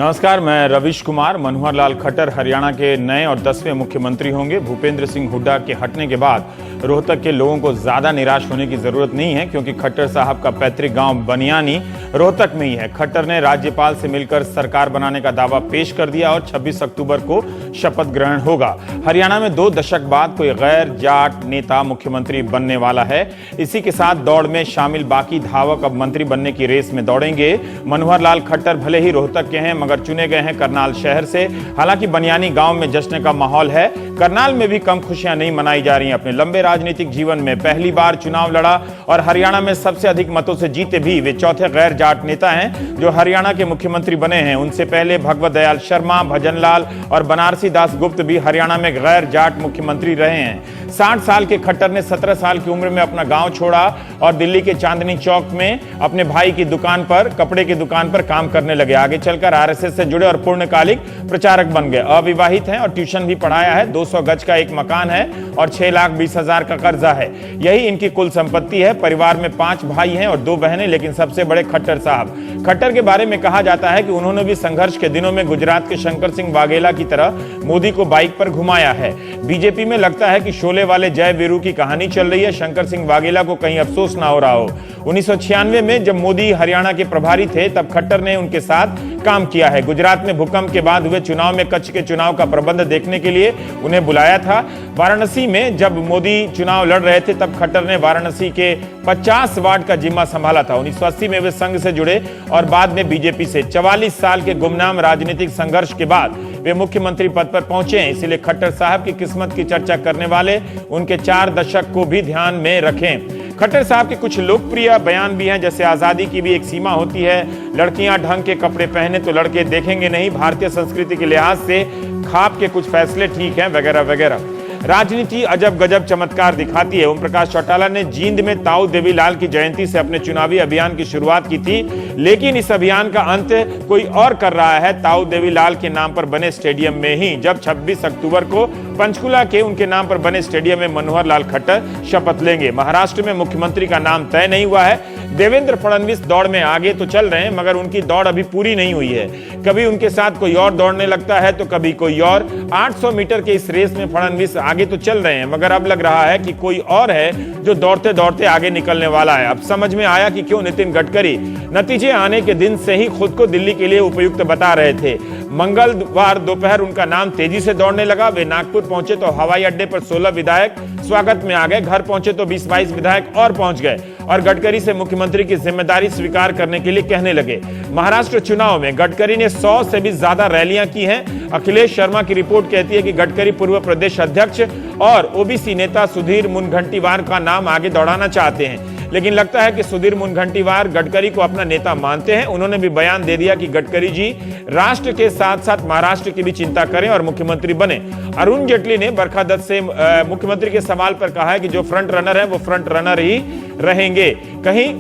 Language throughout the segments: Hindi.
नमस्कार, मैं रविश कुमार। मनोहर लाल खट्टर हरियाणा के नए और 10वें मुख्यमंत्री होंगे। भूपेंद्र सिंह हुड्डा के हटने के बाद रोहतक के लोगों को ज्यादा निराश होने की जरूरत नहीं है, क्योंकि खट्टर साहब का पैतृक गांव बनियानी रोहतक में ही है। खट्टर ने राज्यपाल से मिलकर सरकार बनाने का दावा पेश कर दिया और 26 अक्टूबर को शपथ ग्रहण होगा। हरियाणा में 2 दशक बाद कोई गैर जाट नेता मुख्यमंत्री बनने वाला है। इसी के साथ दौड़ में शामिल बाकी धावक अब मंत्री बनने की रेस में दौड़ेंगे। मनोहर लाल खट्टर भले ही रोहतक के हैं, मगर चुने गए हैं करनाल शहर से। हालांकि बनियानी गांव में जश्न का माहौल है। करनाल में भी कम खुशियां नहीं मनाई जा रही हैं। अपने लंबे राजनीतिक जीवन में पहली बार चुनाव लड़ा और हरियाणा में सबसे अधिक मतों से जीते भी वे चौथे गैर जाट नेता हैं जो हरियाणा के मुख्यमंत्री बने हैं। उनसे पहले भगवत दयाल शर्मा, भजन लाल और बनारसी दास गुप्त भी हरियाणा में गैर जाट मुख्यमंत्री रहे हैं। 60 साल के खट्टर ने 17 साल की उम्र में अपना गांव छोड़ा और दिल्ली के चांदनी चौक में अपने भाई की दुकान पर, कपड़े की दुकान पर काम करने लगे। आगे चलकर आरएसएस से जुड़े और पूर्णकालिक प्रचारक बन गए। अविवाहित हैं और ट्यूशन भी पढ़ाया है। 200 गज का एक मकान है और 6,20,000 का कर्जा है। यही इनकी कुल संपत्ति है। परिवार में 5 भाई हैं और 2 बहनें, लेकिन सबसे बड़े खट्टर साहब। खट्टर के बारे में कहा जाता है कि उन्होंने भी संघर्ष के दिनों में गुजरात के शंकर सिंह वाघेला की तरह मोदी को बाइक पर घुमाया है। बीजेपी में लगता है कि शोले वाले जय वीरू की कहानी चल रही है। शंकर सिंह वाघेला को कहीं अफसोस ना हो रहा हो। 1996 में जब मोदी हरियाणा के प्रभारी थे, तब खट्टर ने उनके साथ काम किया है। गुजरात में भूकंप के बाद हुए चुनाव में कच्छ के चुनाव का प्रबंध देखने के लिए उन्हें बुलाया था। वाराणसी में जब मोदी चुनाव लड़ रहे थे, तब खट्टर ने वाराणसी के 50 वार्ड का जिम्मा संभाला था। 1980 में वे संघ से जुड़े और बाद में बीजेपी से। 44 साल के गुमनाम राजनीतिक संघर्ष के बाद वे मुख्यमंत्री पद पर पहुंचे हैं। इसलिए खट्टर साहब की किस्मत की चर्चा करने वाले उनके 4 दशक को भी ध्यान में रखें। खट्टर साहब के कुछ लोकप्रिय बयान भी हैं, जैसे आजादी की भी एक सीमा होती है, लड़कियां ढंग के कपड़े पहने तो लड़के देखेंगे नहीं, भारतीय संस्कृति के लिहाज से खाप के कुछ फैसले ठीक हैं, वगैरह वगैरह। राजनीति अजब गजब चमत्कार दिखाती है। ओम प्रकाश चौटाला ने जींद में ताऊ देवीलाल की जयंती से अपने चुनावी अभियान की शुरुआत की थी, लेकिन इस अभियान का अंत कोई और कर रहा है, ताऊ देवीलाल के नाम पर बने स्टेडियम में ही। जब 26 अक्टूबर को पंचकुला के उनके नाम पर बने स्टेडियम में मनोहर लाल खट्टर शपथ लेंगे। महाराष्ट्र में मुख्यमंत्री का नाम तय नहीं हुआ है। देवेंद्र फडणवीस दौड़ में आगे तो चल रहे हैं, मगर उनकी दौड़ अभी पूरी नहीं हुई है। कभी उनके साथ कोई और दौड़ने लगता है तो कभी कोई और। 800 मीटर के इस रेस में फडणवीस आगे तो चल रहे हैं, मगर अब लग रहा है कि कोई और है जो दौड़ते दौड़ते आगे निकलने वाला है। अब समझ में आया कि क्यों नितिन गडकरी नतीजे आने के दिन से ही खुद को दिल्ली के लिए उपयुक्त बता रहे थे। मंगलवार दोपहर उनका नाम तेजी से दौड़ने लगा। वे नागपुर पहुंचे तो हवाई अड्डे पर 16 विधायक स्वागत में आ गए। घर पहुंचे तो 20-22 विधायक और पहुंच गए और गडकरी से मुख्यमंत्री की जिम्मेदारी स्वीकार करने के लिए कहने लगे। महाराष्ट्र चुनाव में गडकरी ने 100 से भी ज्यादा रैलियां की हैं। अखिलेश शर्मा की रिपोर्ट कहती है कि गडकरी पूर्व प्रदेश अध्यक्ष और ओबीसी नेता सुधीर मुनगंटीवार का नाम आगे दौड़ाना चाहते हैं, लेकिन लगता है कि सुधीर मुनगंटीवार गडकरी को अपना नेता मानते हैं। उन्होंने भी बयान दे दिया कि गडकरी जी राष्ट्र के साथ साथ महाराष्ट्र की भी चिंता करें और मुख्यमंत्री बने। अरुण जेटली ने बरखादत से मुख्यमंत्री के सवाल पर कहा है कि जो फ्रंट रनर है वो फ्रंट रनर ही रहेंगे। कहीं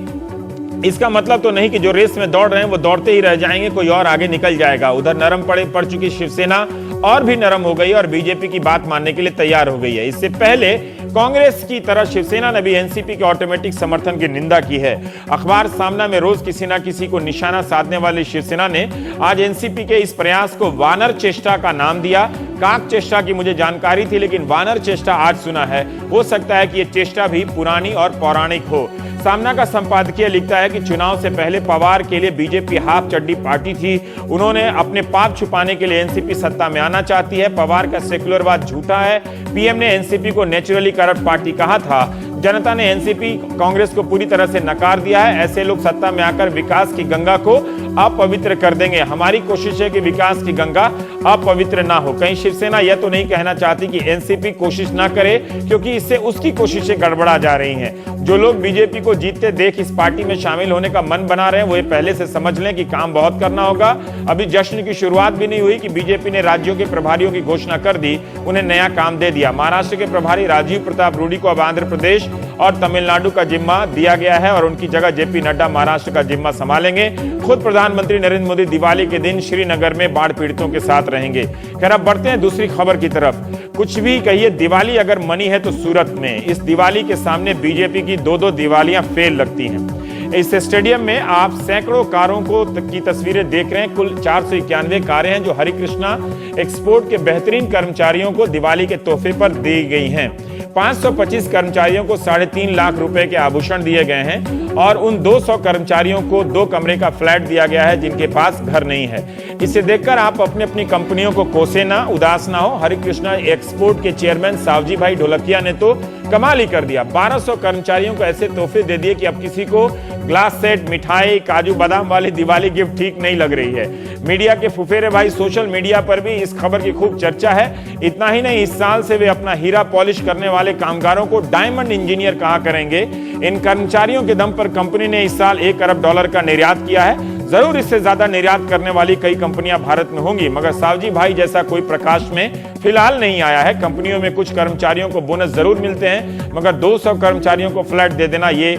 इसका मतलब तो नहीं कि जो रेस में दौड़ रहे हैं वो दौड़ते ही रह जाएंगे, कोई और आगे निकल जाएगा। उधर नरम पड़ चुकी शिवसेना और भी नरम हो गई और बीजेपी की बात मानने के लिए तैयार हो गई है। इससे पहले कांग्रेस की तरह शिवसेना ने भी एनसीपी के ऑटोमेटिक समर्थन की निंदा की है। अखबार सामना में रोज किसी ना किसी को निशाना साधने वाली शिवसेना ने आज एनसीपी के इस प्रयास को वानर चेष्टा का नाम दिया। काक चेष्टा की मुझे जानकारी थी, लेकिन वानर चेष्टा आज सुना है। हो सकता है कि यह चेष्टा भी पुरानी और पौराणिक हो। सामना का संपादकीय लिखता है कि चुनाव से पहले पवार के लिए बीजेपी हाफ चड्डी पार्टी थी। उन्होंने अपने पाप छुपाने के लिए एनसीपी सत्ता में आना चाहती है। पवार का सेक्युलरवाद झूठा है। पीएम ने एनसीपी को नेचुरली करप्ट पार्टी कहा था। जनता ने एनसीपी कांग्रेस को पूरी तरह से नकार दिया है। ऐसे लोग सत्ता में आकर विकास की गंगा को अपवित्र कर देंगे। हमारी कोशिश है कि विकास की गंगा अपवित्र ना हो। कहीं शिवसेना यह तो नहीं कहना चाहती कि एनसीपी कोशिश ना करे, क्योंकि इससे उसकी कोशिशें गड़बड़ा जा रही हैं। जो लोग बीजेपी को जीतते देख इस पार्टी में शामिल होने का मन बना रहे हैं, वो ये पहले से समझ लें कि काम बहुत करना होगा। अभी जश्न की शुरुआत भी नहीं हुई कि बीजेपी ने राज्यों के प्रभारियों की घोषणा कर दी, उन्हें नया काम दे दिया। महाराष्ट्र के प्रभारी राजीव प्रताप रूडी को अब आंध्र प्रदेश और तमिलनाडु का जिम्मा दिया गया है और उनकी जगह जेपी नड्डा महाराष्ट्र का जिम्मा संभालेंगे। खुद प्रधानमंत्री नरेंद्र मोदी दिवाली के दिन श्रीनगर में बाढ़ पीड़ितों के साथ रहेंगे। खैर, अब बढ़ते हैं दूसरी खबर की तरफ। कुछ भी कहिए, दिवाली अगर मनी है तो सूरत में। इस दिवाली के सामने बीजेपी की 2-2 दिवालियां फेल लगती हैं। इस स्टेडियम में आप सैकड़ों कारों की तस्वीरें देख रहे हैं। कुल 491 कारें हैं जो हरिकृष्णा एक्सपोर्ट के बेहतरीन कर्मचारियों को दिवाली के तोहफे पर दी गई हैं। 525 कर्मचारियों को 3.5 लाख रुपए के आभूषण दिए गए हैं और उन 200 कर्मचारियों को 2 कमरे का फ्लैट दिया गया है जिनके पास घर नहीं है। इसे देखकर आप अपनी अपनी कंपनियों को कोसे ना, उदास ना हो। हरिकृष्णा एक्सपोर्ट के चेयरमैन सावजी भाई ढोलकिया ने तो कमाल ही कर दिया। 1200 कर्मचारियों को ऐसे तोहफे दे दिए कि अब किसी को ग्लास सेट, मिठाई, काजू बादाम वाली दिवाली गिफ्ट ठीक नहीं लग रही है। मीडिया के फुफेरे भाई सोशल मीडिया पर भी इस खबर की खूब चर्चा है। इतना ही नहीं, इस साल से वे अपना हीरा पॉलिश करने वाले कामगारों को डायमंड इंजीनियर कहा करेंगे। इन कर्मचारियों के दम पर कंपनी ने इस साल $1 अरब का निर्यात किया है। जरूर इससे ज्यादा निर्यात करने वाली कई कंपनियां भारत में होंगी, मगर सावजी भाई जैसा कोई प्रकाश में फिलहाल नहीं आया है। कंपनियों में कुछ कर्मचारियों को बोनस जरूर मिलते हैं, मगर 200 कर्मचारियों को फ्लैट दे देना ये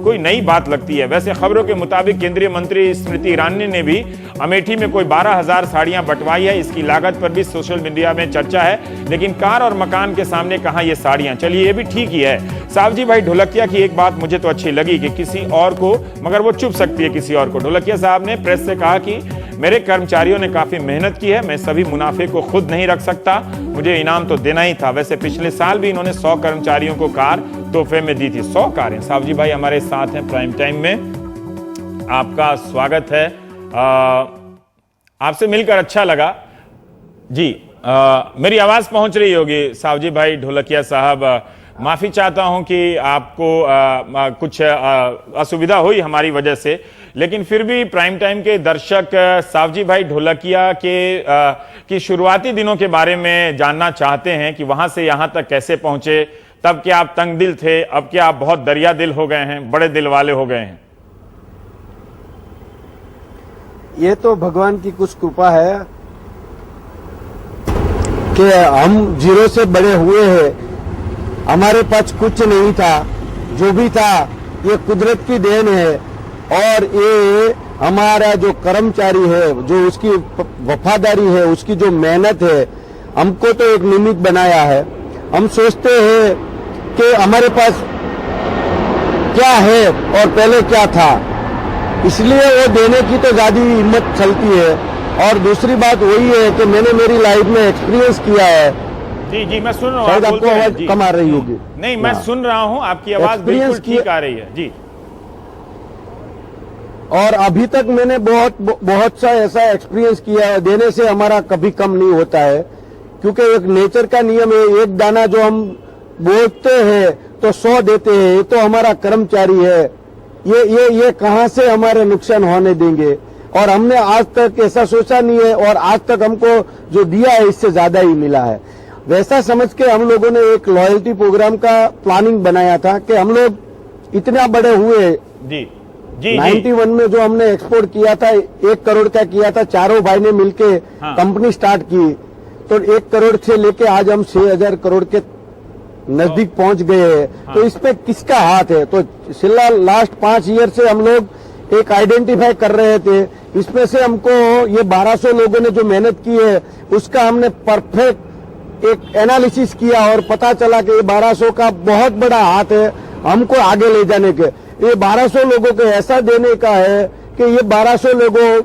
कोई नई बात लगती है। वैसे खबरों के मुताबिक केंद्रीय मंत्री स्मृति ईरानी ने भी अमेठी में कोई 12,000 साड़ियां बंटवाई है। इसकी लागत पर भी सोशल मीडिया में चर्चा है, लेकिन कार और मकान के सामने कहां ये साड़ियां। चलिए, ये भी ठीक ही है। सावजी भाई ढोलकिया की एक बात मुझे तो अच्छी लगी कि किसी और को, मगर वो चुप सकती है किसी और को। ढोलकिया साहब ने प्रेस से कहा कि मेरे कर्मचारियों ने काफी मेहनत की है, मैं सभी मुनाफे को खुद नहीं रख सकता, मुझे इनाम तो देना ही था। वैसे पिछले साल भी इन्होंने 100 कर्मचारियों को कार तोहफे में दी थी। 100 कारें। सावजी भाई हमारे साथ हैं प्राइम टाइम में, आपका स्वागत है। आपसे मिलकर अच्छा लगा जी। मेरी आवाज पहुंच रही होगी सावजी भाई ढोलकिया साहब। माफी चाहता हूं कि आपको कुछ असुविधा हुई हमारी वजह से, लेकिन फिर भी प्राइम टाइम के दर्शक सावजी भाई ढोलकिया की शुरुआती दिनों के बारे में जानना चाहते हैं कि वहां से यहां तक कैसे पहुंचे। तब क्या आप तंग दिल थे, अब क्या आप बहुत दरिया दिल हो गए हैं, बड़े दिल वाले हो गए हैं? ये तो भगवान की कुछ कृपा है कि हम जीरो से बड़े हुए हैं। हमारे पास कुछ नहीं था, जो भी था ये कुदरत की देन है। और ये हमारा जो कर्मचारी है, जो उसकी वफादारी है, उसकी जो मेहनत है, हमको तो एक निमित्त बनाया है। हम सोचते हैं कि हमारे पास क्या है और पहले क्या था, इसलिए वो देने की तो ज्यादा हिम्मत चलती है। और दूसरी बात वही है कि मैंने मेरी लाइफ में एक्सपीरियंस किया है। जी, मैं सुन रहा हूँ। शायद आपको आवाज कम आ रही होगी। नहीं, मैं सुन रहा हूँ, आपकी आवाज बिल्कुल ठीक आ रही है जी। और अभी तक मैंने बहुत सा ऐसा एक्सपीरियंस किया है। देने से हमारा कभी कम नहीं होता है, क्योंकि एक नेचर का नियम है। एक दाना जो हम बोते हैं तो 100 देते हैं। ये तो हमारा कर्मचारी है, ये कहां से हमारे नुकसान होने देंगे। और हमने आज तक ऐसा सोचा नहीं है, और आज तक हमको जो दिया है इससे ज्यादा ही मिला है। वैसा समझ के हम लोगों ने एक लॉयल्टी प्रोग्राम का प्लानिंग बनाया था कि हम लोग इतना बड़े हुए। जी 91 में जो हमने एक्सपोर्ट किया था 1 करोड़ का किया था, चारों भाई ने मिलके कंपनी स्टार्ट की। तो 1 करोड़ से लेके आज हम 6,000 करोड़ के नजदीक पहुंच गए हैं। तो इसमें किसका हाथ है? तो फिलहाल लास्ट 5 ईयर से हम लोग एक आइडेंटिफाई कर रहे थे। इसमें से हमको ये 1200 लोगों ने जो मेहनत की है उसका हमने परफेक्ट एक एनालिसिस किया और पता चला कि ये 1200 का बहुत बड़ा हाथ है हमको आगे ले जाने के। ये 1200 लोगों को ऐसा देने का है कि ये 1200 लोगों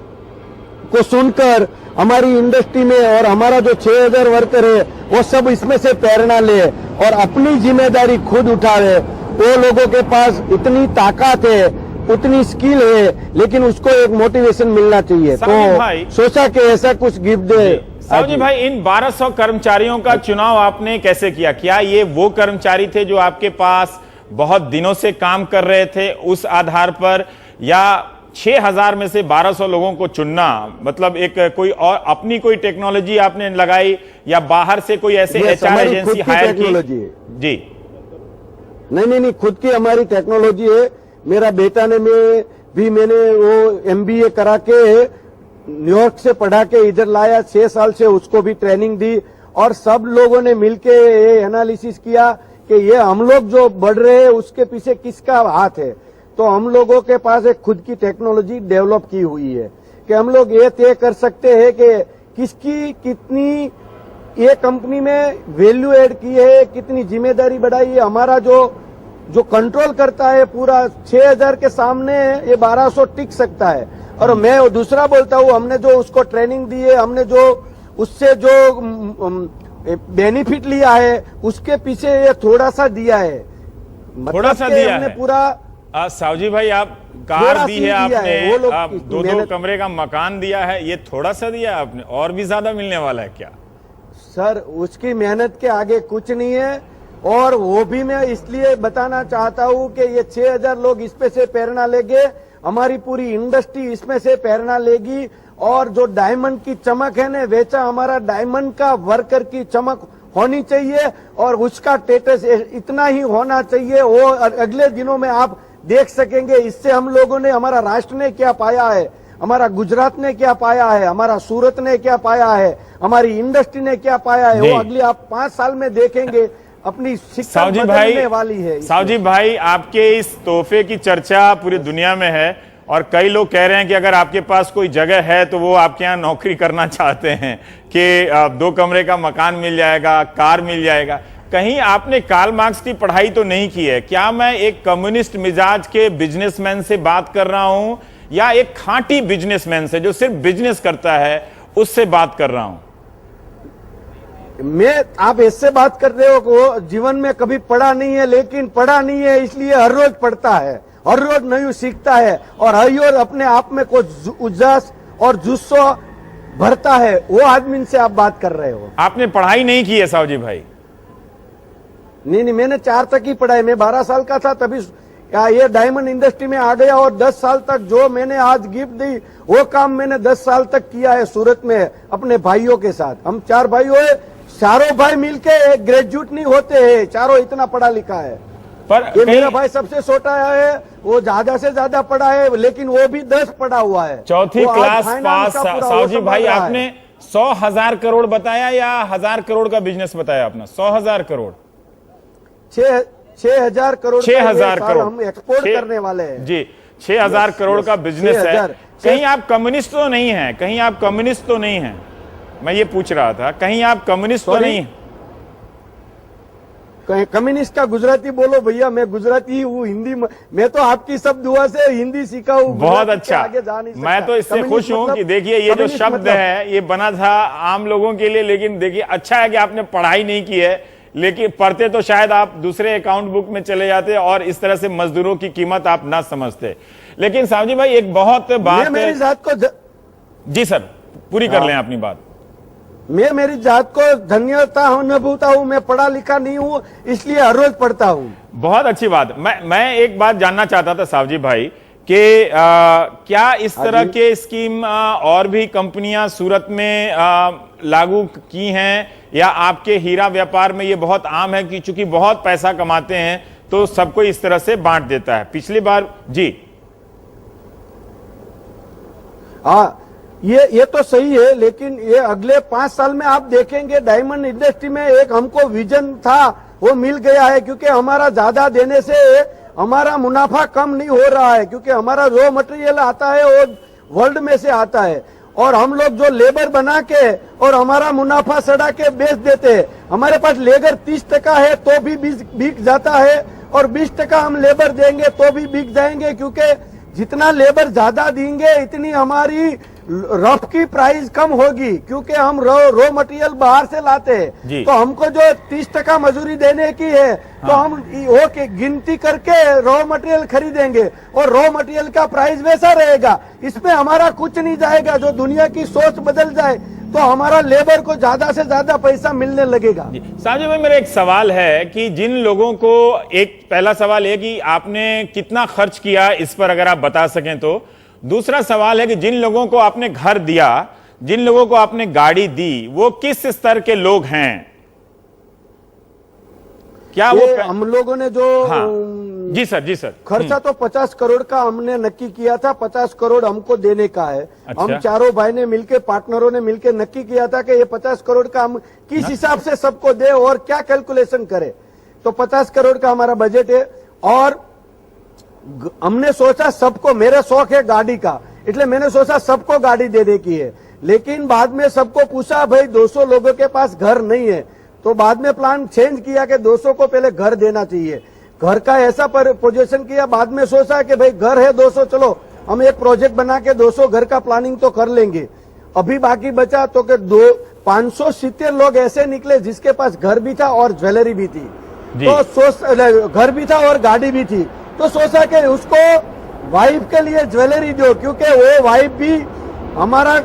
को सुनकर हमारी इंडस्ट्री में और हमारा जो 6,000 वर्कर है वो सब इसमें से प्रेरणा ले और अपनी जिम्मेदारी खुद उठावे। वो लोगों के पास इतनी ताकत है, उतनी स्किल है, लेकिन उसको एक मोटिवेशन मिलना चाहिए। तो सोचा कि ऐसा कुछ गिफ्ट दे। सावजी भाई, इन 1200 कर्मचारियों का चुनाव आपने कैसे किया? क्या ये वो कर्मचारी थे जो आपके पास बहुत दिनों से काम कर रहे थे उस आधार पर, या 6,000 में से 1200 लोगों को चुनना, मतलब एक कोई और अपनी कोई टेक्नोलॉजी आपने लगाई या बाहर से कोई ऐसे HR एजेंसी हायर की? जी नहीं, खुद की हमारी टेक्नोलॉजी है। मेरा बेटा ने मैंने वो MBA करा के न्यूयॉर्क से पढ़ा के इधर लाया, 6 साल से उसको भी ट्रेनिंग दी और सब लोगों ने मिलके ये एनालिसिस किया कि ये हम लोग जो बढ़ रहे हैं उसके पीछे किसका हाथ है। तो हम लोगों के पास एक खुद की टेक्नोलॉजी डेवलप की हुई है कि हम लोग ये तय कर सकते हैं कि किसकी कितनी ये कंपनी में वैल्यू ऐड की है, कितनी जिम्मेदारी बढ़ाई है। हमारा जो जो कंट्रोल करता है पूरा 6000 के सामने ये 1200 टिक सकता है। और मैं दूसरा बोलता हूँ, हमने जो उसको ट्रेनिंग दी है, हमने जो उससे जो बेनिफिट लिया है, उसके पीछे ये थोड़ा सा दिया है, थोड़ा सा दिया हमने है पूरा। सावजी भाई, आप कार दी है आपने, आप दो कमरे का मकान दिया है, ये थोड़ा सा दिया है आपने, और भी ज्यादा मिलने वाला है क्या? सर उसकी मेहनत के आगे कुछ नहीं है। और वो भी मैं इसलिए बताना चाहता हूँ कि ये 6000 लोग इसमें से प्रेरणा लेंगे, हमारी पूरी इंडस्ट्री इसमें से प्रेरणा लेगी। और जो डायमंड की चमक है ना, वैसा हमारा डायमंड का वर्कर की चमक होनी चाहिए और उसका स्टेटस इतना ही होना चाहिए। वो अगले दिनों में आप देख सकेंगे। इससे हम लोगों ने, हमारा राष्ट्र ने क्या पाया है, हमारा गुजरात ने क्या पाया है, हमारा सूरत ने क्या पाया है, हमारी इंडस्ट्री ने क्या पाया है, वो अगले आप 5 साल में देखेंगे। अपनी शिक्षा बदलने वाली है। सावजी भाई, आपके इस तोहफे की चर्चा पूरी दुनिया में है और कई लोग कह रहे हैं कि अगर आपके पास कोई जगह है तो वो आपके यहाँ नौकरी करना चाहते हैं कि 2 कमरे का मकान मिल जाएगा, कार मिल जाएगा। कहीं आपने कार्ल मार्क्स की पढ़ाई तो नहीं की है? क्या मैं एक कम्युनिस्ट मिजाज के बिजनेसमैन से बात कर रहा हूं या एक खांटी बिजनेसमैन से जो सिर्फ बिजनेस करता है उससे बात कर रहा हूं? आप इससे बात कर रहे हो को जीवन में कभी पढ़ा नहीं है, लेकिन पढ़ा नहीं है इसलिए हर रोज पढ़ता है, हर रोज नई सीखता है और हर रोज अपने आप में कुछ उजास और जुस्सो भरता है। वो आदमी से आप बात कर रहे हो। आपने पढ़ाई नहीं की है सावजी भाई? नहीं, मैंने 4 तक ही पढ़ा है। मैं 12 साल का था तभी ये डायमंड इंडस्ट्री में आ गया और 10 साल तक जो मैंने आज गिफ्ट दी वो काम मैंने 10 साल तक किया है सूरत में अपने भाइयों के साथ। हम 4 भाई हुए, चारों भाई मिलके ग्रेजुएट नहीं होते हैं, चारों इतना पढ़ा लिखा है। पर ये मेरा भाई सबसे छोटा है, वो ज्यादा से ज्यादा पढ़ा है, लेकिन वो भी 10 पढ़ा हुआ है, 4th क्लास पास। सावजी भाई, आपने 100,000 करोड़ बताया या 1000 करोड़ का बिजनेस बताया अपना? 100,000 करोड़, 6,000 करोड़, 6,000 करोड़ हम एक्सपोर्ट करने वाले हैं जी। 6,000 करोड़ का बिजनेस है। कहीं आप कम्युनिस्ट तो नहीं है? कहीं आप कम्युनिस्ट तो नहीं है? मैं ये पूछ रहा था, कहीं आप कम्युनिस्ट तो नहीं है? कम्युनिस्ट का गुजराती बोलो भैया, मैं गुजराती हूँ, हिंदी मैं तो आपकी सब दुआ से हिंदी सीखा हूँ। बहुत अच्छा। मैं तो इससे खुश हूँ कि देखिए ये जो शब्द है ये बना था आम लोगों के लिए, लेकिन देखिए अच्छा है कि आपने पढ़ाई नहीं की है, लेकिन पढ़ते तो शायद आप दूसरे अकाउंट बुक में चले जाते और इस तरह से मजदूरों की कीमत आप ना समझते। लेकिन सावजी भाई एक बहुत बात मेरी जात को जी सर पूरी कर लें अपनी बात। मैं मेरी जात को धन्यता अनुभवता हूँ, मैं पढ़ा लिखा नहीं हूँ इसलिए हर रोज पढ़ता हूँ। बहुत अच्छी बात। मैं एक बात जानना चाहता था सावजी भाई कि क्या इस तरह के स्कीम और भी कंपनियां सूरत में लागू की हैं या आपके हीरा व्यापार में ये बहुत आम है कि चूंकि बहुत पैसा कमाते हैं तो सबको इस तरह से बांट देता है? पिछली बार जी हाँ, ये तो सही है, लेकिन ये अगले 5 साल में आप देखेंगे डायमंड इंडस्ट्री में एक हमको विजन था वो मिल गया है, क्योंकि हमारा ज्यादा देने से हमारा मुनाफा कम नहीं हो रहा है, क्योंकि हमारा रॉ मटेरियल आता है वो वर्ल्ड में से आता है और हम लोग जो लेबर बना के और हमारा मुनाफा सड़ा के बेच देते हैं। हमारे पास लेबर 30% है तो भी बिक जाता है और 20% हम लेबर देंगे तो भी बिक जाएंगे, क्योंकि जितना लेबर ज्यादा देंगे इतनी हमारी रफ की प्राइस कम होगी, क्योंकि हम रॉ मटेरियल बाहर से लाते हैं। तो हमको जो 30% मजदूरी देने की है तो हम वो गिनती करके रॉ मटेरियल खरीदेंगे और रॉ मटेरियल का प्राइस वैसा रहेगा। इसमें हमारा कुछ नहीं जाएगा। जो दुनिया की सोच बदल जाए तो हमारा लेबर को ज्यादा से ज्यादा पैसा मिलने लगेगा। साजू भाई मेरा एक सवाल है कि जिन लोगों को, एक पहला सवाल है कि आपने कितना खर्च किया इस पर अगर आप बता सकें तो। दूसरा सवाल है कि जिन लोगों को आपने घर दिया, जिन लोगों को आपने गाड़ी दी, वो किस स्तर के लोग हैं? क्या वो हम लोगों ने जो जी सर खर्चा तो 50 करोड़ का हमने नक्की किया था, 50 करोड़ हमको देने का है। अच्छा। हम चारों भाई ने मिलके, पार्टनरों ने मिलके नक्की किया था कि ये 50 करोड़ का हम किस हिसाब से सबको दे और क्या कैलकुलेशन करे। तो 50 करोड़ का हमारा बजट है और हमने सोचा सबको, मेरा शौक है गाड़ी का, इसलिए मैंने सोचा सबको गाड़ी देने की है। लेकिन बाद में सबको पूछा भाई 200 लोगों के पास घर नहीं है, तो बाद में प्लान चेंज किया कि 200 को पहले घर देना चाहिए। घर का ऐसा पोजीशन किया, बाद में सोचा कि भाई घर है 200, चलो हम एक प्रोजेक्ट बना के 200 घर का प्लानिंग तो कर लेंगे। अभी बाकी बचा तो कि 570 लोग ऐसे निकले जिसके पास घर भी था और ज्वेलरी भी थी, तो घर भी था और गाड़ी भी थी, तो सोचा कि उसको वाइफ के लिए ज्वेलरी दो, क्योंकि वो वाइफ भी हमारा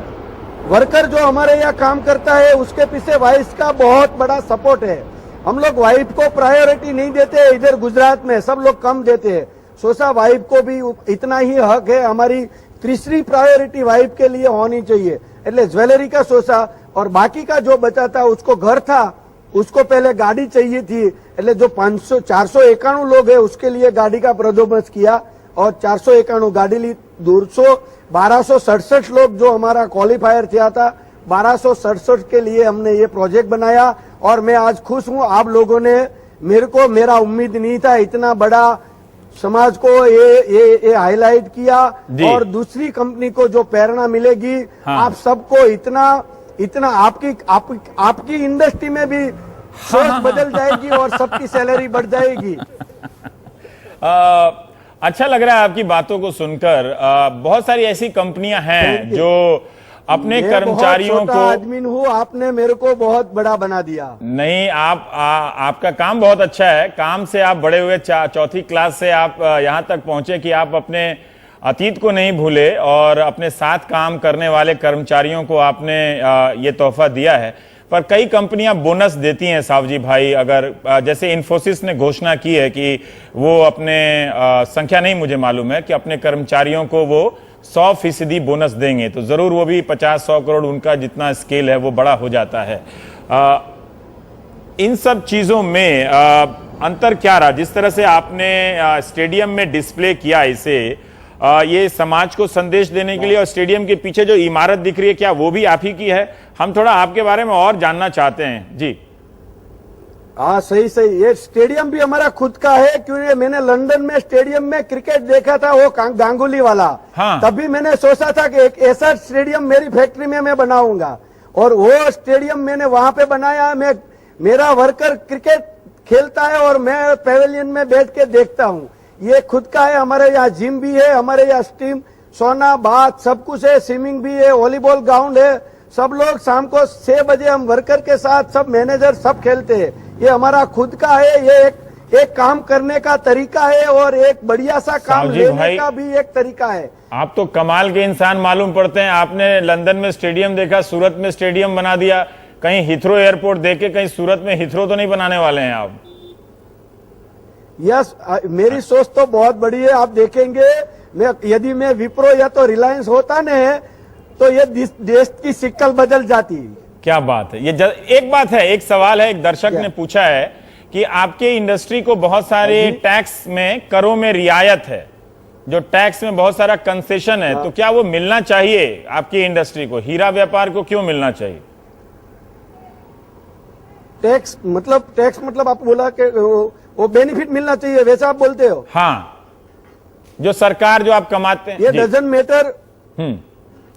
वर्कर जो हमारे यहाँ काम करता है उसके पीछे वाइफ का बहुत बड़ा सपोर्ट है। हम लोग वाइफ को प्रायोरिटी नहीं देते, इधर गुजरात में सब लोग कम देते हैं। सोचा वाइफ को भी इतना ही हक है, हमारी तीसरी प्रायोरिटी वाइफ के लिए होनी चाहिए, એટલે ज्वेलरी का सोचा। और बाकी का जो बचा था उसको घर था, उसको पहले गाड़ी चाहिए थी, એટલે जो 491 लोग है उसके लिए गाड़ी का बंदोबस्त किया और 491 गाड़ी ली। 1267 लोग जो हमारा क्वालिफायर किया था, 1267 के लिए हमने ये प्रोजेक्ट बनाया और मैं आज खुश हूँ। आप लोगों ने मेरा उम्मीद नहीं था इतना बड़ा समाज को ये हाईलाइट किया और दूसरी कंपनी को जो प्रेरणा मिलेगी, आप सबको इतना आपकी इंडस्ट्री में भी सोच बदल जाएगी और सबकी सैलरी बढ़ जाएगी। अच्छा लग रहा है आपकी बातों को सुनकर। बहुत सारी ऐसी कंपनियां हैं जो अपने कर्मचारियों को, आदमी हूँ, आपने मेरे को बहुत बड़ा बना दिया। नहीं, आपका काम बहुत अच्छा है। काम से आप बड़े हुए, चौथी क्लास से आप यहाँ तक पहुंचे कि आप अपने अतीत को नहीं भूले और अपने साथ काम करने वाले कर्मचारियों को आपने ये तोहफा दिया है। पर कई कंपनियां बोनस देती हैं सावजी भाई, अगर जैसे इन्फोसिस ने घोषणा की है कि वो अपने संख्या नहीं मुझे मालूम है कि अपने कर्मचारियों को वो 100% बोनस देंगे, तो जरूर वो भी 50-100 करोड़ उनका जितना स्केल है वो बड़ा हो जाता है। इन सब चीजों में अंतर क्या रहा? जिस तरह से आपने स्टेडियम में डिस्प्ले किया इसे, ये समाज को संदेश देने के लिए, और स्टेडियम के पीछे जो इमारत दिख रही है क्या वो भी आप ही की है? हम थोड़ा आपके बारे में और जानना चाहते हैं जी। हाँ, सही। ये स्टेडियम भी हमारा खुद का है, क्योंकि मैंने लंदन में स्टेडियम में क्रिकेट देखा था, वो गांगुली वाला। हाँ। तभी मैंने सोचा था कि एक ऐसा स्टेडियम मेरी फैक्ट्री में मैं बनाऊंगा, और वो स्टेडियम मैंने वहां पे बनाया। मेरा वर्कर क्रिकेट खेलता है और मैं पेवेलियन में बैठ के देखता हूँ। ये खुद का है। हमारे यहाँ जिम भी है, हमारे यहाँ स्टीम, सोना, बाथ सब कुछ है, स्विमिंग भी है, वॉलीबॉल ग्राउंड है। सब लोग शाम को 6 बजे हम वर्कर के साथ सब मैनेजर सब खेलते हैं। ये हमारा खुद का है। ये एक काम करने का तरीका है और एक बढ़िया सा काम लेने का भी एक तरीका है। आप तो कमाल के इंसान मालूम पड़ते हैं। आपने लंदन में स्टेडियम देखा, सूरत में स्टेडियम बना दिया, कहीं हिथ्रो एयरपोर्ट देखे, कहीं सूरत में हिथ्रो तो नहीं बनाने वाले हैं आप? यस, मेरी सोच तो बहुत बड़ी है। आप देखेंगे, यदि मैं विप्रो या तो रिलायंस होता न, तो ये देश की शक्ल बदल जाती। क्या बात है। ये एक बात है, एक सवाल है, एक दर्शक ने पूछा है कि आपके इंडस्ट्री को बहुत सारे टैक्स में, करों में रियायत है, जो टैक्स में बहुत सारा कंसेशन है, तो क्या वो मिलना चाहिए आपकी इंडस्ट्री को? हीरा व्यापार को क्यों मिलना चाहिए? टैक्स मतलब आप बोला कि वो बेनिफिट मिलना चाहिए, वैसा आप बोलते हो? हाँ, जो सरकार जो आप कमाते हैं, ये डजंट मैटर।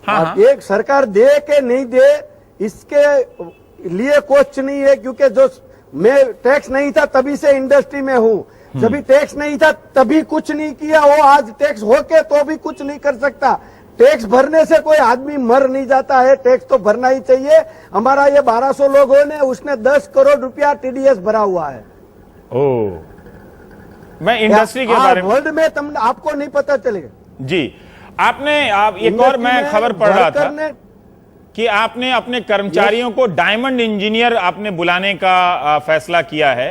हाँ, एक सरकार दे के नहीं दे, इसके लिए क्वेश्चन नहीं है, क्योंकि जो मैं टैक्स नहीं था तभी से इंडस्ट्री में हूँ। जब भी टैक्स नहीं था तभी कुछ नहीं किया, वो आज टैक्स होके तो भी कुछ नहीं कर सकता। टैक्स भरने से कोई आदमी मर नहीं जाता है, टैक्स तो भरना ही चाहिए। हमारा ये 1200 लोगों ने, उसने 10 करोड़ रुपया टीडीएस भरा हुआ है। ओह, मैं इंडस्ट्री के बारे में, वर्ल्ड में आपको नहीं पता चलेगा जी। आप एक और मैं खबर पढ़ रहा था कि आपने अपने कर्मचारियों को डायमंड इंजीनियर आपने बुलाने का फैसला किया है।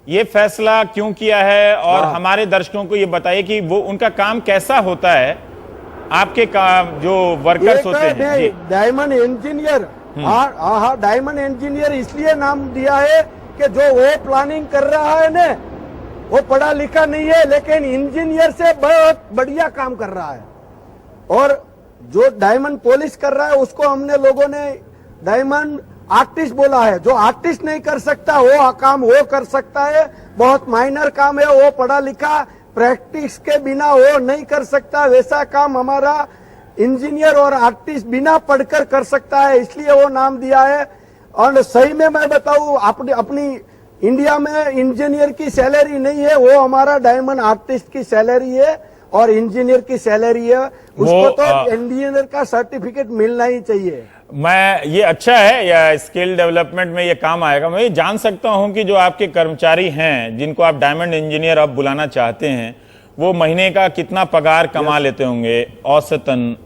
ये फैसला क्यों किया है, और हमारे दर्शकों को ये बताइए कि वो उनका काम कैसा होता है, आपके जो वर्कर्स होते हैं। डायमंड इंजीनियर, हाँ, डायमंड इंजीनियर इसलिए नाम दिया है कि जो वो प्लानिंग कर रहा है ना, वो पढ़ा लिखा नहीं है, लेकिन इंजीनियर से बहुत बढ़िया काम कर रहा है। और जो डायमंड पॉलिश कर रहा है उसको हमने लोगों ने डायमंड आर्टिस्ट बोला है। जो आर्टिस्ट नहीं कर सकता वो काम वो कर सकता है, बहुत माइनर काम है, वो पढ़ा लिखा प्रैक्टिस के बिना वो नहीं कर सकता। वैसा काम हमारा इंजीनियर और आर्टिस्ट बिना पढ़कर कर सकता है, इसलिए वो नाम दिया है। और सही में मैं बताऊं, अपनी इंडिया में इंजीनियर की सैलरी नहीं है, वो हमारा डायमंड आर्टिस्ट की सैलरी है और इंजीनियर की सैलरी है। उसको तो इंजीनियर का सर्टिफिकेट मिलना ही चाहिए। मैं ये अच्छा है, या स्किल डेवलपमेंट में ये काम आएगा। मैं ये जान सकता हूं कि जो आपके कर्मचारी हैं जिनको आप डायमंड इंजीनियर अब बुलाना चाहते हैं, वो महीने का कितना पगार कमा लेते होंगे औसतन?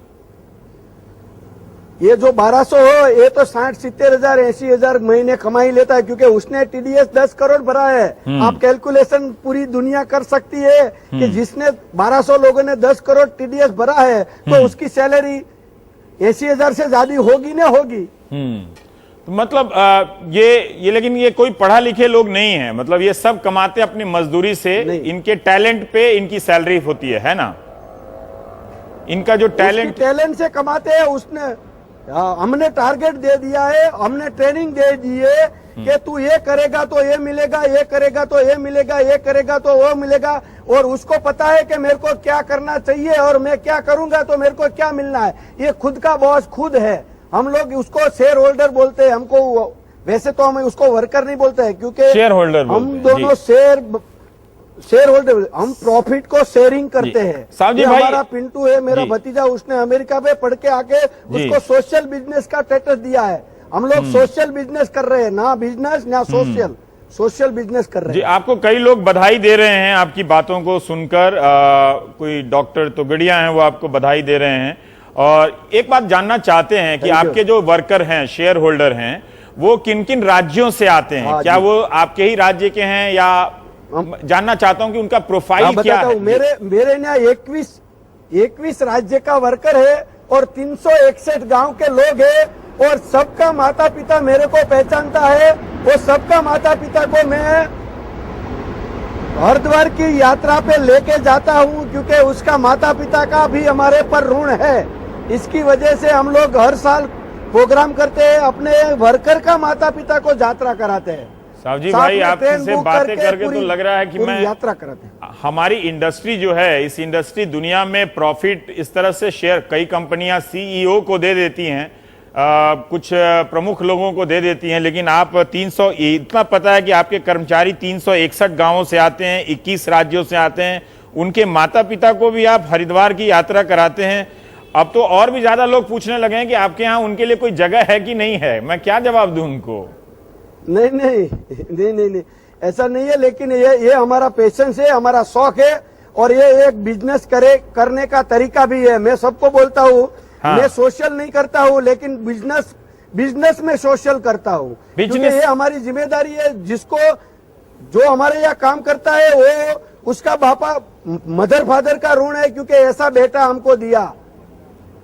ये जो 1200 हो, ये तो 60-70 हजार 80 हजार महीने कमाई लेता है, क्योंकि उसने टीडीएस 10 करोड़ भरा है। आप कैलकुलेशन पूरी दुनिया कर सकती है कि जिसने 1200 लोगों ने 10 करोड़ टीडीएस भरा है तो उसकी सैलरी 80 हजार से ज्यादा होगी ना होगी। तो मतलब ये लेकिन ये कोई पढ़ा लिखे लोग नहीं है, मतलब ये सब कमाते अपनी मजदूरी से, इनके टैलेंट पे इनकी सैलरी होती है ना? इनका जो टैलेंट से कमाते हैं। उसने हमने टारगेट दे दिया है, हमने ट्रेनिंग दे दी है कि तू ये करेगा तो ये मिलेगा, ये करेगा तो ये मिलेगा, ये करेगा तो वो मिलेगा। और उसको पता है कि मेरे को क्या करना चाहिए और मैं क्या करूंगा तो मेरे को क्या मिलना है। ये खुद का बॉस खुद है। हम लोग उसको शेयर होल्डर बोलते हैं। हमको वैसे तो हम उसको वर्कर नहीं बोलते हैं, क्योंकि शेयर होल्डर हम दोनों शेयर होल्डर, हम प्रॉफिट को शेयरिंग करते हैं। साहब जी, हमारा पिंटू है, मेरा भतीजा, उसने अमेरिका में पढ़ के आके उसको सोशल बिजनेस का स्टेटस दिया है। हम लोग सोशल बिजनेस कर रहे हैं, ना बिजनेस ना सोशल बिजनेस कर रहे हैं। जी, आपको कई लोग बधाई दे रहे हैं आपकी बातों को सुनकर। कोई डॉक्टर तोगड़िया हैं, वो आपको बधाई दे रहे हैं। और एक बात जानना चाहते हैं कि आपके जो वर्कर हैं, शेयर होल्डर हैं, वो किन किन राज्यों से आते हैं? क्या वो आपके ही राज्य के हैं, या जानना चाहता हूं कि उनका प्रोफाइल क्या है? मेरे यहाँ 21 राज्य का वर्कर है और 361 गांव के लोग हैं, और सबका माता पिता मेरे को पहचानता है। और सबका माता पिता को मैं हरिद्वार की यात्रा पे लेके जाता हूँ, क्योंकि उसका माता पिता का भी हमारे पर ऋण है। इसकी वजह से हम लोग हर साल प्रोग्राम करते हैं, अपने वर्कर का माता पिता को यात्रा कराते हैं। साहब जी भाई, आपसे बातें करके तो लग रहा है कि मैं यात्रा कराते हैं। हमारी इंडस्ट्री जो है, इस इंडस्ट्री दुनिया में प्रॉफिट इस तरह से शेयर कई कंपनियां सीईओ को दे देती हैं, कुछ प्रमुख लोगों को दे देती हैं, लेकिन आप 300, इतना पता है कि आपके कर्मचारी 361 गांवों से आते हैं, 21 राज्यों से आते हैं, उनके माता पिता को भी आप हरिद्वार की यात्रा कराते हैं। अब तो और भी ज्यादा लोग पूछने लगे हैं कि आपके यहाँ उनके लिए कोई जगह है कि नहीं है। मैं क्या जवाब दूं उनको? नहीं, ऐसा नहीं है। लेकिन ये हमारा पैशन है, हमारा शौक है, और ये एक बिजनेस करने का तरीका भी है। मैं सबको बोलता हूँ, मैं सोशल नहीं करता हूँ, लेकिन बिजनेस में सोशल करता हूँ, क्योंकि ये हमारी जिम्मेदारी है। जिसको जो हमारे यहाँ काम करता है वो उसका बापा मदर फादर का ऋण है, क्योंकि ऐसा बेटा हमको दिया।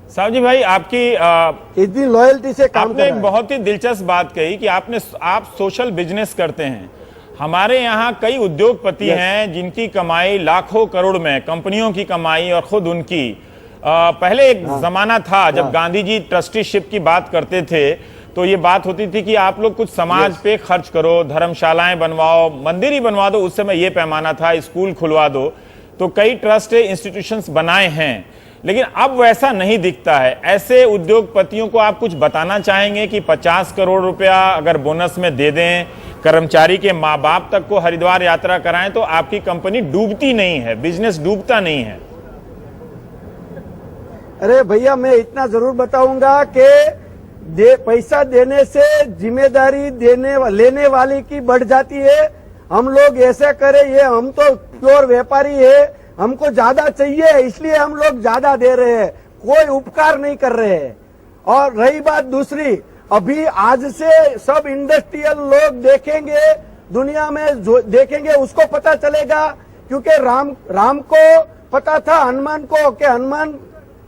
साहब जी भाई, आपकी इतनी लॉयल्टी से काम आपने एक बहुत ही दिलचस्प बात कही कि आप सोशल बिजनेस करते हैं। हमारे यहाँ कई उद्योगपति हैं जिनकी कमाई लाखों करोड़ में, कंपनियों की कमाई और खुद उनकी। पहले एक जमाना था जब गांधी जी ट्रस्टीशिप की बात करते थे, तो ये बात होती थी कि आप लोग कुछ समाज पे खर्च करो, धर्मशालाएं बनवाओ, मंदिर ही बनवा दो। उस समय ये पैमाना था, स्कूल खुलवा दो। तो कई ट्रस्ट इंस्टीट्यूशंस बनाए हैं, लेकिन अब वैसा नहीं दिखता है। ऐसे उद्योगपतियों को आप कुछ बताना चाहेंगे कि 50 करोड़ रुपया अगर बोनस में दे दें, कर्मचारी के माँ बाप तक को हरिद्वार यात्रा कराएं, तो आपकी कंपनी डूबती नहीं है, बिजनेस डूबता नहीं है? अरे भैया, मैं इतना जरूर बताऊंगा कि पैसा देने से जिम्मेदारी लेने वाले की बढ़ जाती है। हम लोग ऐसा करें, ये हम तो प्योर व्यापारी है, हमको ज्यादा चाहिए इसलिए हम लोग ज्यादा दे रहे हैं, कोई उपकार नहीं कर रहे हैं। और रही बात दूसरी, अभी आज से सब इंडस्ट्रियल लोग देखेंगे, दुनिया में जो देखेंगे उसको पता चलेगा, क्योंकि राम को पता था हनुमान को कि हनुमान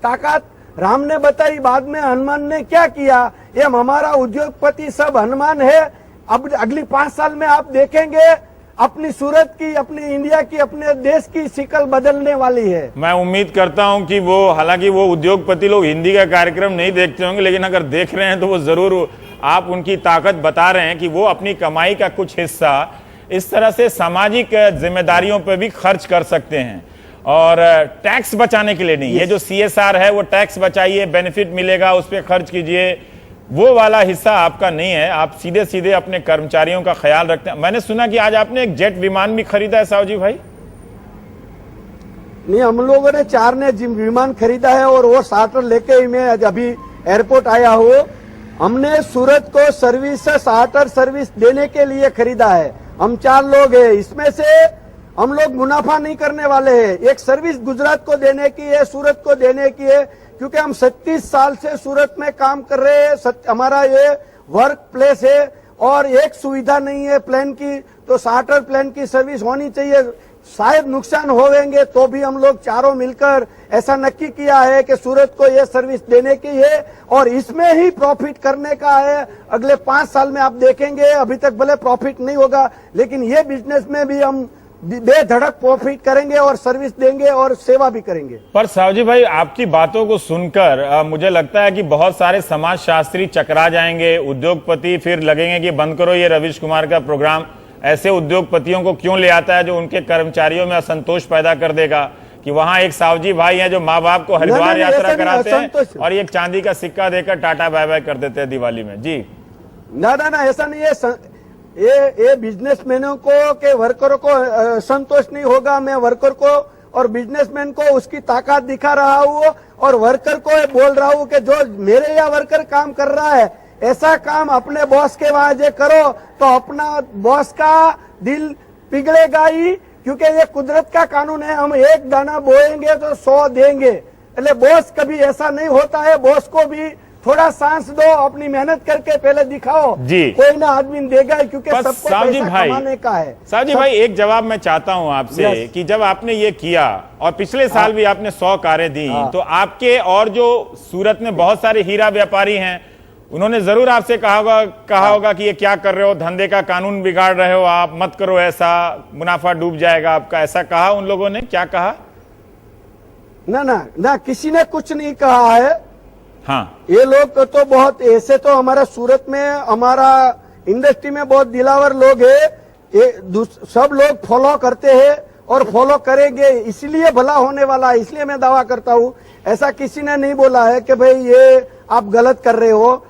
ताकत राम ने बताई, बाद में हनुमान ने क्या किया। ये हमारा उद्योगपति सब हनुमान है। अब अगली 5 साल में आप देखेंगे अपनी सूरत की, अपनी इंडिया की, अपने देश की शिकल बदलने वाली है। मैं उम्मीद करता हूं कि वो, हालांकि वो उद्योगपति लोग हिंदी का कार्यक्रम नहीं देखते होंगे, लेकिन अगर देख रहे हैं तो वो जरूर, आप उनकी ताकत बता रहे हैं कि वो अपनी कमाई का कुछ हिस्सा इस तरह से सामाजिक जिम्मेदारियों पर भी खर्च कर सकते हैं, और टैक्स बचाने के लिए नहीं। ये जो CSR है वो टैक्स बचाइए, बेनिफिट मिलेगा उस पर खर्च कीजिए, वो वाला हिस्सा आपका नहीं है, आप सीधे सीधे अपने कर्मचारियों का ख्याल रखते हैं। मैंने सुना कि आज आपने एक जेट विमान भी खरीदा है साहू भाई। नहीं, हम लोगों ने 4 ने विमान खरीदा है और वो चार्टर लेके ही मैं अभी एयरपोर्ट आया हूँ। हमने सूरत को सर्विस चार्टर सर्विस देने के लिए खरीदा है। हम 4 लोग हैं, इसमें से हम लोग मुनाफा नहीं करने वाले हैं। एक सर्विस गुजरात को देने की है, सूरत को देने की है, क्योंकि हम 37 साल से सूरत में काम कर रहे हैं। हमारा ये वर्क प्लेस है और एक सुविधा नहीं है प्लेन की, तो चार्टर प्लेन की सर्विस होनी चाहिए। शायद नुकसान होंगे तो भी हम लोग चारों मिलकर ऐसा नक्की किया है कि सूरत को ये सर्विस देने की है और इसमें ही प्रॉफिट करने का है। अगले 5 साल में आप देखेंगे, अभी तक भले प्रॉफिट नहीं होगा, लेकिन ये बिजनेस में भी हम बेधड़क प्रॉफिट करेंगे और सर्विस देंगे और सेवा भी करेंगे। पर साहू भाई, आपकी बातों को सुनकर मुझे लगता है कि बहुत सारे समाजशास्त्री चकरा जाएंगे, उद्योगपति फिर लगेंगे कि बंद करो ये रवीश कुमार का प्रोग्राम। ऐसे उद्योगपतियों को क्यों ले आता है जो उनके कर्मचारियों में असंतोष पैदा कर देगा कि वहां एक सावजी भाई हैं जो माँ बाप को हरिद्वार यात्रा कराते हैं और ये चांदी का सिक्का देकर टाटा बाय बाय कर देते हैं दिवाली में। जी ना, ऐसा नहीं है। ये बिजनेसमैनों को के वर्करों को संतोष नहीं होगा। मैं वर्कर को और बिजनेसमैन को उसकी ताकत दिखा रहा हूँ और वर्कर को बोल रहा हूँ कि जो मेरे यहाँ वर्कर काम कर रहा है, ऐसा काम अपने बॉस के वहां जे करो तो अपना बॉस का दिल पिघलेगा ही, क्योंकि ये कुदरत का कानून है। हम एक दाना बोएंगे तो 100 देंगे। એટલે बॉस कभी ऐसा नहीं होता है। बॉस को भी थोड़ा सांस दो, अपनी मेहनत करके पहले दिखाओ जी, कोई ना आदमी देगा, क्योंकि सबको पैसा कमाने का है। साहू भाई, एक जवाब मैं चाहता हूं आपसे कि जब आपने ये किया और पिछले साल भी आपने 100 कारें दी, तो आपके और जो सूरत में बहुत सारे हीरा व्यापारी हैं, उन्होंने जरूर आपसे कहा होगा कि ये क्या कर रहे हो, धंधे का कानून बिगाड़ रहे हो आप, मत करो ऐसा, मुनाफा डूब जाएगा आपका। ऐसा कहा उन लोगों ने? क्या कहा? ना, किसी ने कुछ नहीं कहा है। हाँ, ये लोग तो बहुत ऐसे तो हमारा सूरत में, हमारा इंडस्ट्री में बहुत दिलावर लोग है। सब लोग फॉलो करते हैं और फॉलो करेंगे, इसलिए भला होने वाला है। इसलिए मैं दावा करता हूँ, ऐसा किसी ने नहीं बोला है कि भाई ये आप गलत कर रहे हो।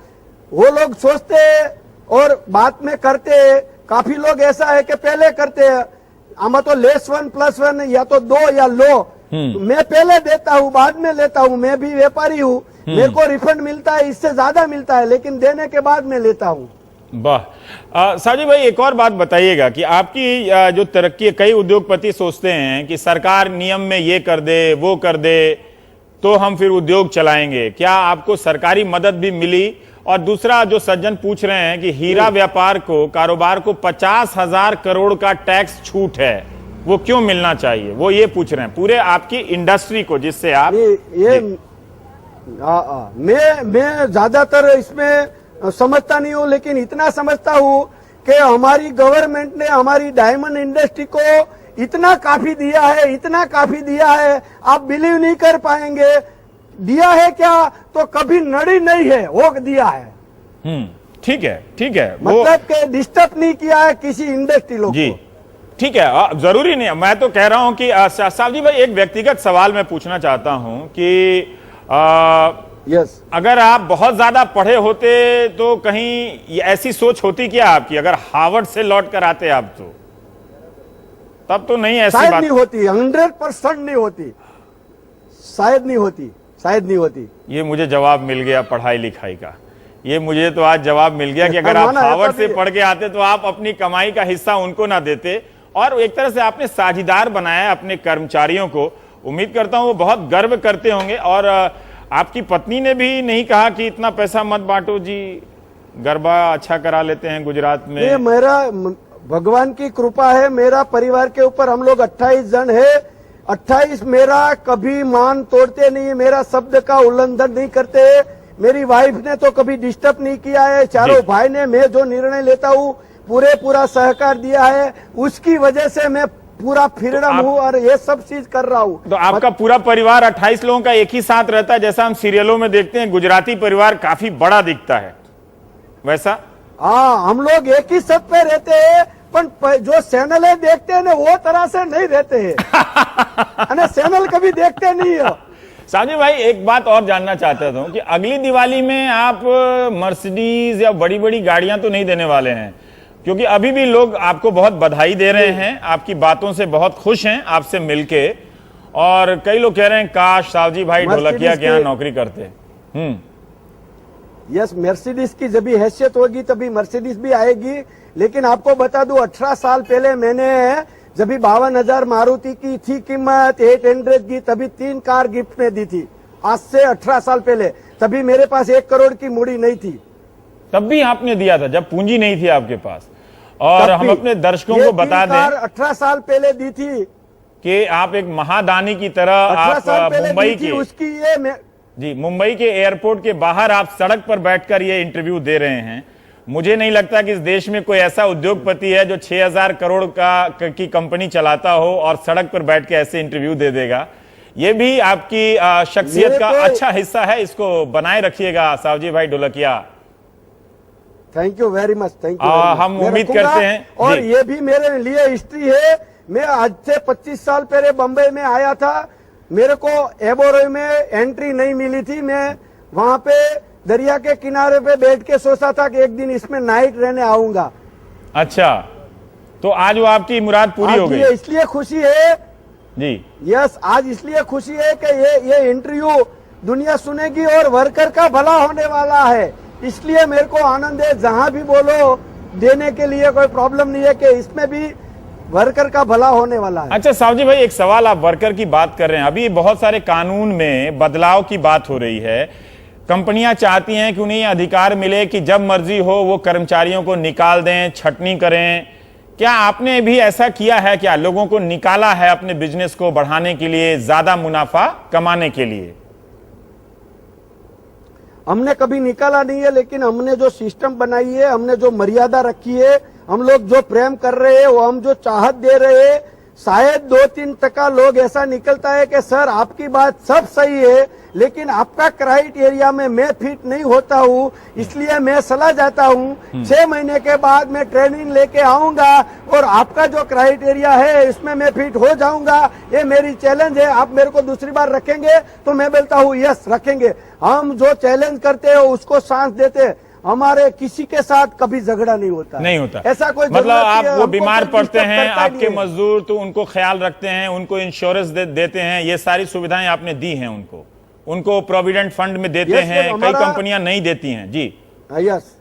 वो लोग सोचते हैं और बात में करते हैं। काफी लोग ऐसा है कि पहले करते हैं, हम तो -1+1 या तो 2 या लो, मैं पहले देता हूँ बाद में लेता हूँ। मैं भी व्यापारी हूँ, मेरे को रिफंड मिलता है, इससे ज्यादा मिलता है, लेकिन देने के बाद मैं लेता हूँ। वाह। साजू भाई, एक और बात बताइएगा कि आपकी जो तरक्की है, कई उद्योगपति सोचते हैं कि सरकार नियम में ये कर दे वो कर दे तो हम फिर उद्योग चलाएंगे। क्या आपको सरकारी मदद भी मिली? और दूसरा जो सज्जन पूछ रहे हैं कि हीरा व्यापार को, कारोबार को 50,000 करोड़ का टैक्स छूट है, वो क्यों मिलना चाहिए, वो ये पूछ रहे हैं पूरे आपकी इंडस्ट्री को, जिससे आप मैं ज्यादातर इसमें समझता नहीं हूँ, लेकिन इतना समझता हूँ कि हमारी गवर्नमेंट ने हमारी डायमंड इंडस्ट्री को इतना काफी दिया है, इतना काफी दिया है, आप बिलीव नहीं कर पाएंगे। दिया है क्या तो कभी नड़ी नहीं है, वो दिया है। ठीक है, मतलब के डिस्टर्ब नहीं किया है किसी इंडस्ट्री लोग जी। को। ठीक है, जरूरी नहीं है। मैं तो कह रहा हूं कि साहब जी भाई, एक व्यक्तिगत सवाल मैं पूछना चाहता हूं कि यस, अगर आप बहुत ज्यादा पढ़े होते तो कहीं ऐसी सोच होती क्या आपकी? अगर हार्वर्ड से लौट कर आते आप तो तब तो नहीं ऐसी शायद बात नहीं होती, 100% नहीं होती, शायद नहीं होती। ये मुझे जवाब मिल गया पढ़ाई लिखाई का। ये मुझे तो आज जवाब मिल गया कि अगर आप हार्वर्ड से पढ़ के आते तो आप अपनी कमाई का हिस्सा उनको ना देते, और एक तरह से आपने साझीदार बनाया अपने कर्मचारियों को। उम्मीद करता हूं वो बहुत गर्व करते होंगे। और आपकी पत्नी ने भी नहीं कहा कि इतना पैसा मत बांटो जी, गरबा अच्छा करा लेते हैं गुजरात में? ये मेरा भगवान की कृपा है, मेरा परिवार के ऊपर हम लोग 28 जन है। 28 मेरा कभी मान तोड़ते नहीं, मेरा शब्द का उल्लंघन नहीं करते। मेरी वाइफ ने तो कभी डिस्टर्ब नहीं किया है। चारों भाई ने मैं जो निर्णय लेता हूँ पूरा सहकार दिया है, उसकी वजह से मैं पूरा फ्रीडम हूँ और ये सब चीज कर रहा हूँ। तो आपका पूरा परिवार 28 लोगों का एक ही साथ रहता है, जैसा हम सीरियलों में देखते हैं गुजराती परिवार काफी बड़ा दिखता है वैसा? हाँ, हम लोग एक ही छत पे रहते हैं, पर जो चैनल है देखते हैं ना, वो तरह से नहीं रहते हैं। चैनल कभी देखते नहीं हो। साजिद भाई, एक बात और जानना चाहता था कि अगली दिवाली में आप मर्सिडीज या बड़ी बड़ी गाड़ियां तो नहीं देने वाले हैं, क्योंकि अभी भी लोग आपको बहुत बधाई दे रहे हैं, आपकी बातों से बहुत खुश हैं आपसे मिलके, और कई लोग कह रहे हैं काश सावजी भाई ढोलकिया के यहाँ नौकरी करते। यस, मर्सिडीज की जब भी हैसियत होगी तभी मर्सिडीज भी आएगी। लेकिन आपको बता दूं, 18 साल पहले मैंने जब भी 52,000 मारुति की थी कीमत 800 की, तभी 3 कार गिफ्ट में दी थी। आज से 18 साल पहले, तभी मेरे पास 1 करोड़ की मूड़ी नहीं थी। तब भी आपने दिया था जब पूंजी नहीं थी आपके पास। और हम अपने दर्शकों को बता दें 18 साल पहले दी थी कि आप एक महादानी की तरह, आप मुंबई की उसकी ये जी मुंबई के एयरपोर्ट के बाहर आप सड़क पर बैठकर ये इंटरव्यू दे रहे हैं। मुझे नहीं लगता कि इस देश में कोई ऐसा उद्योगपति है जो 6,000 करोड़ की कंपनी चलाता हो और सड़क पर बैठ के ऐसे इंटरव्यू दे देगा। ये भी आपकी शख्सियत का अच्छा हिस्सा है, इसको बनाए रखिएगा सावजी भाई Dholakia. Thank you very much, thank you. हम उम्मीद करते हैं। और ये भी मेरे लिए हिस्ट्री है। मैं आज से 25 साल पहले बंबई में आया था, मेरे को एबोरे में एंट्री नहीं मिली थी। मैं वहां पे दरिया के किनारे पे बैठ के सोचा था कि एक दिन इसमें नाइट रहने आऊंगा। अच्छा, तो आज वो आपकी मुराद पूरी हो गई। इसलिए खुशी है जी। यस, आज इसलिए खुशी है कि ये इंटरव्यू दुनिया सुनेगी और वर्कर का भला होने वाला है, इसलिए मेरे को आनंद है। जहां भी बोलो देने के लिए कोई प्रॉब्लम नहीं है कि इसमें भी वर्कर का भला होने वाला है। अच्छा सावजी भाई, एक सवाल, आप वर्कर की बात कर रहे हैं, अभी बहुत सारे कानून में बदलाव की बात हो रही है। कंपनियां चाहती हैं कि उन्हें अधिकार मिले कि जब मर्जी हो वो कर्मचारियों को निकाल दें, छटनी करें। क्या आपने भी ऐसा किया है? क्या लोगों को निकाला है अपने बिजनेस को बढ़ाने के लिए, ज्यादा मुनाफा कमाने के लिए? हमने कभी निकाला नहीं है, लेकिन हमने जो सिस्टम बनाई है, हमने जो मर्यादा रखी है, हम लोग जो प्रेम कर रहे हैं, वो हम जो चाहत दे रहे हैं, शायद 2-3% लोग ऐसा निकलता है कि सर आपकी बात सब सही है, लेकिन आपका क्राइटेरिया में मैं फिट नहीं होता हूँ, इसलिए मैं चला जाता हूँ। 6 महीने के बाद मैं ट्रेनिंग लेके आऊंगा और आपका जो क्राइटेरिया है इसमें मैं फिट हो जाऊंगा। ये मेरी चैलेंज है। आप मेरे को दूसरी बार रखेंगे तो मैं बोलता हूँ यस रखेंगे। हम जो चैलेंज करते हैं उसको सांस देते हैं। हमारे किसी के साथ कभी झगड़ा नहीं होता ऐसा कोई, मतलब आप वो बीमार पड़ते हैं, आपके मजदूर, तो उनको ख्याल रखते हैं, उनको इंश्योरेंस देते हैं, ये सारी सुविधाएं आपने दी हैं उनको प्रोविडेंट फंड में देते हैं, कई कंपनियां नहीं देती हैं जी। यस,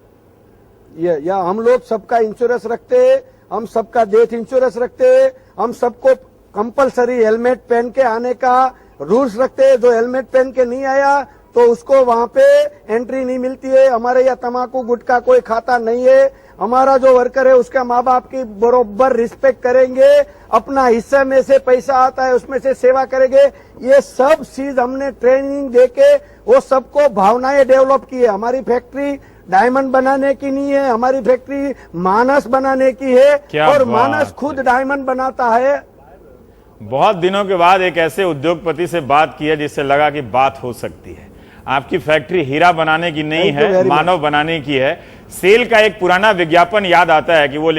या हम लोग सबका इंश्योरेंस रखते हैं, हम सबका डेथ इंश्योरेंस रखते हैं, हम सबको कंपलसरी हेलमेट पहन के आने का रूल्स रखते हैं। जो हेलमेट पहन के नहीं आया तो उसको वहां पे एंट्री नहीं मिलती है। हमारे यहाँ तंबाकू गुटखा कोई खाता नहीं है। हमारा जो वर्कर है उसका माँ बाप की बरोबर रिस्पेक्ट करेंगे, अपना हिस्से में से पैसा आता है उसमें से सेवा करेंगे। ये सब चीज हमने ट्रेनिंग देके वो सबको भावनाएं डेवलप की है। हमारी फैक्ट्री डायमंड बनाने की नहीं है, हमारी फैक्ट्री मानस बनाने की है, और मानस खुद डायमंड बनाता है। बहुत दिनों के बाद एक ऐसे उद्योगपति से बात की है जिससे लगा कि बात हो सकती है। आपकी फैक्ट्री हीरा बनाने की नहीं है, मानव बनाने की है। सेल का एक पुराना विज्ञापन याद आता है कि वो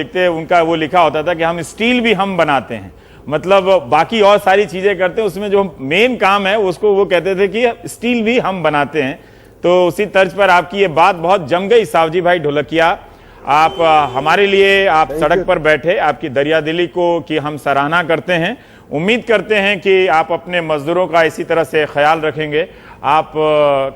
लिखा होता था कि हम स्टील भी हम बनाते हैं, मतलब बाकी और सारी चीजें करते हैं, उसमें जो मेन काम है उसको वो कहते थे कि स्टील भी हम बनाते हैं। तो उसी तर्ज पर आपकी ये बात बहुत जम गई सावजी भाई ढोलकिया। आप हमारे लिए आप सड़क पर बैठे, आपकी दरियादिली की हम सराहना करते हैं। उम्मीद करते हैं कि आप अपने मजदूरों का इसी तरह से ख्याल रखेंगे। आप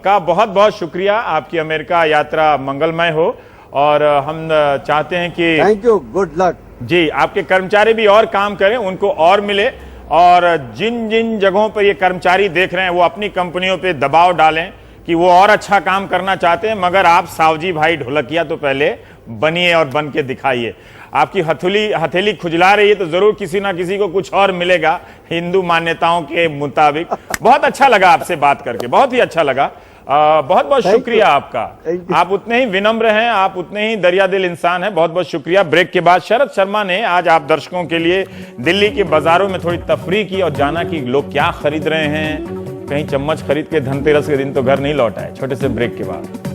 का बहुत बहुत शुक्रिया। आपकी अमेरिका यात्रा मंगलमय हो, और हम चाहते हैं कि थैंक यू, गुड लक जी। आपके कर्मचारी भी और काम करें, उनको और मिले, और जिन जिन जगहों पर ये कर्मचारी देख रहे हैं वो अपनी कंपनियों पे दबाव डालें कि वो और अच्छा काम करना चाहते हैं, मगर आप सावजी भाई ढोलकिया तो पहले बनिए और बन के दिखाइए। आपकी हथेली खुजला रही है तो जरूर किसी ना किसी को कुछ और मिलेगा हिंदू मान्यताओं के मुताबिक। बहुत अच्छा लगा आपसे बात करके, बहुत ही अच्छा लगा। बहुत बहुत शुक्रिया आपका। आप उतने ही विनम्र हैं, आप उतने ही दरियादिल इंसान हैं। बहुत बहुत शुक्रिया। ब्रेक के बाद शरद शर्मा ने आज आप दर्शकों के लिए दिल्ली के बाजारों में थोड़ी तफरीह की और जाना कि लोग क्या खरीद रहे हैं। कहीं चम्मच खरीद के धनतेरस के दिन तो घर नहीं लौटा है। छोटे से ब्रेक के बाद